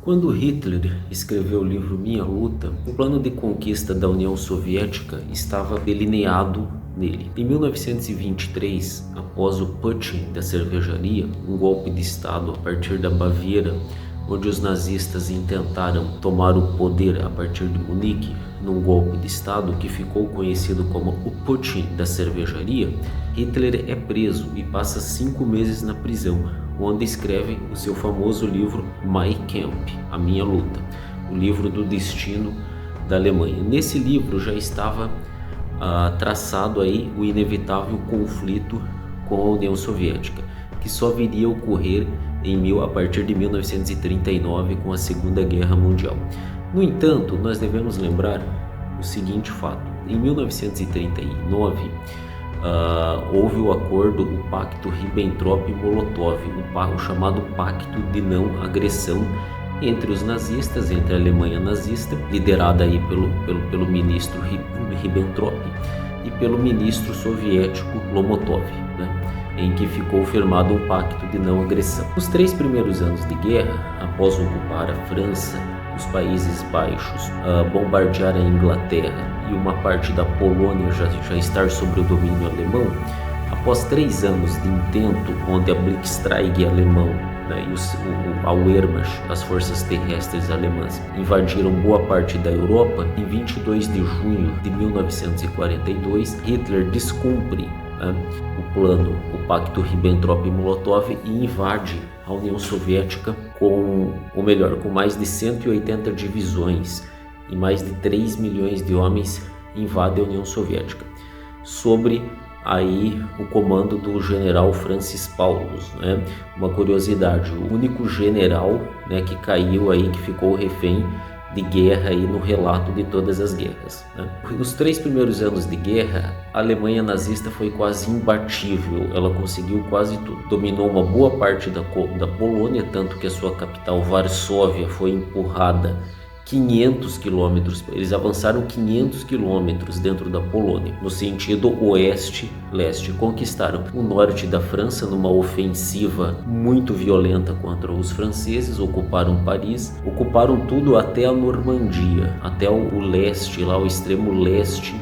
Quando Hitler escreveu o livro Minha Luta, o plano de conquista da União Soviética estava delineado nele. Em 1923, após o Putsch da cervejaria, um golpe de Estado a partir da Baviera, onde os nazistas intentaram tomar o poder a partir de Munique, num golpe de Estado que ficou conhecido como o Putsch da cervejaria, Hitler é preso e passa 5 meses na prisão, onde escreve o seu famoso livro Mein Kampf, A Minha Luta, o livro do destino da Alemanha. Nesse livro já estava traçado aí o inevitável conflito com a União Soviética, que só viria a ocorrer a partir de 1939 com a Segunda Guerra Mundial. No entanto, nós devemos lembrar o seguinte fato: em 1939 houve o acordo, o Pacto Ribbentrop-Molotov, o chamado Pacto de Não Agressão entre os nazistas, entre a Alemanha nazista, liderada aí pelo ministro Ribbentrop e pelo ministro soviético Lomotov, em que ficou firmado um pacto de não agressão. Nos 3 primeiros anos de guerra, após ocupar a França, os Países Baixos, bombardear a Inglaterra e uma parte da Polônia já estar sob o domínio alemão, após 3 anos de intento, onde a Blitzkrieg alemão e a Wehrmacht, as forças terrestres alemãs, invadiram boa parte da Europa, em 22 de junho de 1942, Hitler descumpre o plano, o Pacto Ribbentrop-Molotov, e invade a União Soviética com mais de 180 divisões e mais de 3 milhões de homens, invade a União Soviética, sobre aí o comando do general Francis Paulus, Uma curiosidade: o único general, que caiu aí, que ficou refém de guerra aí no relato de todas as guerras, Nos 3 primeiros anos de guerra, a Alemanha nazista foi quase imbatível, ela conseguiu quase tudo. Dominou uma boa parte da Polônia, tanto que a sua capital, Varsóvia, foi empurrada 500 quilômetros, eles avançaram 500 quilômetros dentro da Polônia, no sentido oeste-leste. Conquistaram o norte da França numa ofensiva muito violenta contra os franceses, ocuparam Paris, ocuparam tudo até a Normandia, até o leste, lá o extremo leste,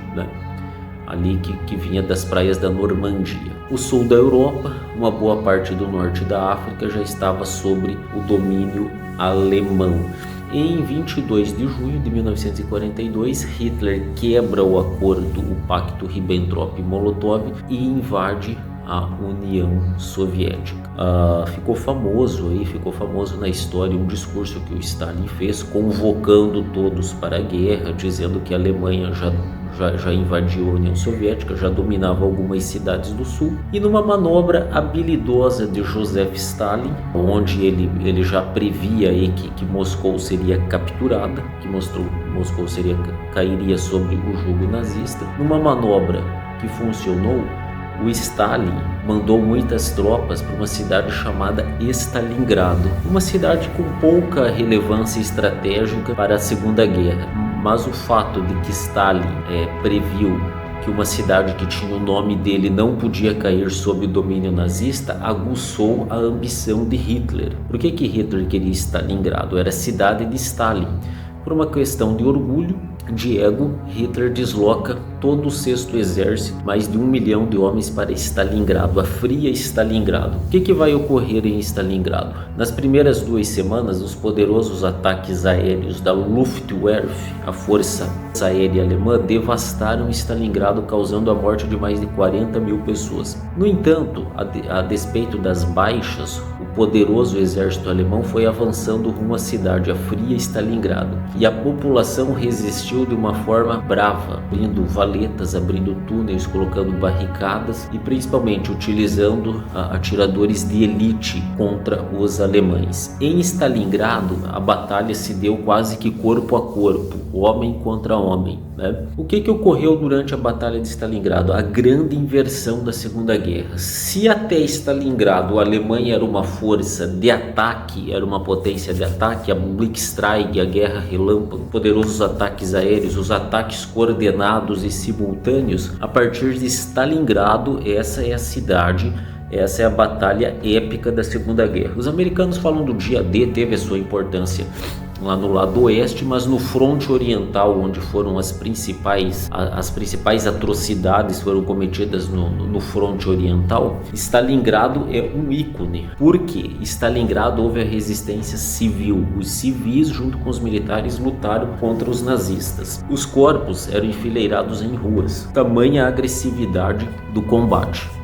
ali que vinha das praias da Normandia. O sul da Europa, uma boa parte do norte da África já estava sob o domínio alemão. Em 22 de junho de 1942, Hitler quebra o acordo, o Pacto Ribbentrop-Molotov, e invade a União Soviética. Ficou famoso na história um discurso que o Stalin fez, convocando todos para a guerra, dizendo que a Alemanha já invadiu a União Soviética, já dominava algumas cidades do sul, e numa manobra habilidosa de Joseph Stalin, onde ele já previa aí que Moscou seria capturada, que Moscou cairia sob o jugo nazista. Numa manobra que funcionou, o Stalin mandou muitas tropas para uma cidade chamada Stalingrado, uma cidade com pouca relevância estratégica para a Segunda Guerra. Mas o fato de que Stalin previu que uma cidade que tinha o nome dele não podia cair sob o domínio nazista, aguçou a ambição de Hitler. Por que Hitler queria Stalingrado? Era a cidade de Stalin. Por uma questão de orgulho, de ego, Hitler desloca todo o 6º Exército, mais de 1 milhão de homens, para Stalingrado, a fria Stalingrado. O que vai ocorrer em Stalingrado? Nas primeiras 2 semanas, os poderosos ataques aéreos da Luftwaffe, a força aérea alemã, devastaram Stalingrado, causando a morte de mais de 40 mil pessoas. No entanto, a despeito das baixas, o poderoso exército alemão foi avançando rumo à cidade, a fria Stalingrado, e a população resistiu de uma forma brava, abrindo valetas, abrindo túneis, colocando barricadas e principalmente utilizando atiradores de elite contra os alemães. Em Stalingrado, a batalha se deu quase que corpo a corpo, homem contra homem. O que ocorreu durante a Batalha de Stalingrado? A grande inversão da Segunda Guerra. Se até Stalingrado a Alemanha era uma força de ataque, era uma potência de ataque, a Blitzkrieg, a guerra relâmpago, poderosos ataques aéreos, os ataques coordenados e simultâneos, a partir de Stalingrado, essa é a cidade Essa é a batalha épica da Segunda Guerra. Os americanos falam do dia D, teve a sua importância lá no lado oeste, mas no fronte oriental, onde foram as principais atrocidades foram cometidas no fronte oriental, Stalingrado é um ícone. Porque Stalingrado houve a resistência civil. Os civis, junto com os militares, lutaram contra os nazistas. Os corpos eram enfileirados em ruas. Tamanha a agressividade do combate.